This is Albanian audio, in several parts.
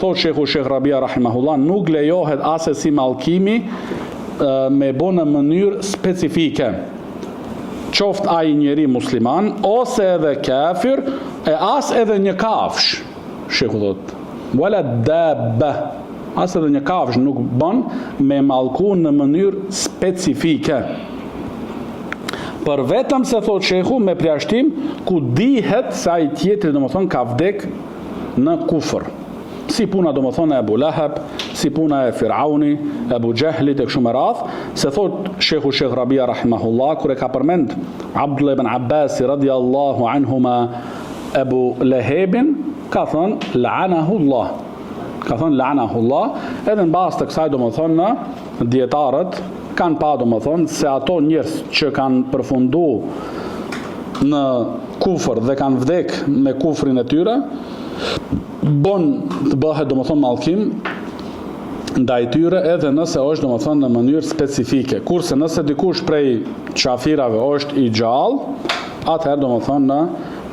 Thot Shekh Rabia rahimahullah, nuk lejohet ase si mallkimi me bo në mënyrë specifike. Qoft ai njeri musliman, ose edhe kafir, e as edhe një kafsh. Shekhu thot, wala dabba, as edhe një kafsh nuk bën me mallku në mënyrë specifike. Për vetëm se thot Shekhu me përjashtim ku dihet se ai tjetri domethënë ka vdek në kufër. Si puna domethënë e Abu Lahab, si puna e Firauni, Abu Jahlit e kështu me radh, se thot Shekhu Shekh Rabia rahimahullah kur e ka përmend Abdullah ibn Abbas radhiyallahu anhuma Abu Lahabin, ka thënë la'anahullah. Ka thënë la'anahullah, edhe në bazë të kësaj domethënë dietarët kanë pa domethënë se ato njerëz që kanë përfundu në kufër dhe kanë vdek me kufrin e tyre, bon të bëhet domethënë mallkim ndaj tyre edhe nëse është domethënë në mënyrë specifike. Kurse nëse dikush prej qafirave është i gjallë, atëherë domethënë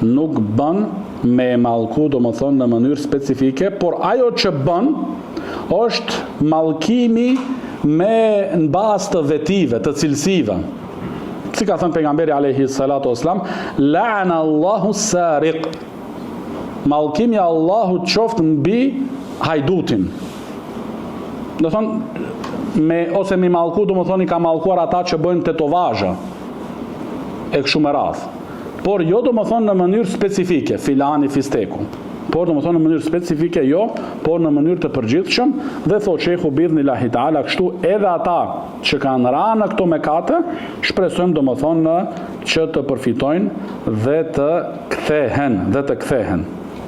nuk bën me mallku domethënë në mënyrë specifike, por ajo që bën është mallkimi me në bazë të vetive, të cilësive. Si ka thënë pejgamberi alayhi salatu wasalam, la'ana Allahu sariq. Mallkimi i Allahut qoftë mbi hajdutin. Do thonë ose mi mallku, domethënë i ka mallkuar ata që bëjnë tetovazhe e kështu me radh. Por jo domethënë në mënyrë specifike, filani fisteku. Por domethënë në mënyrë specifike jo, por në mënyrë të përgjithshëm, dhe thot Sheikhu bi'idhnillahi ta'ala, kështu edhe ata që kanë rënë në këto mëkate, shpresojmë domethënë që të përfitojnë dhe të kthehen.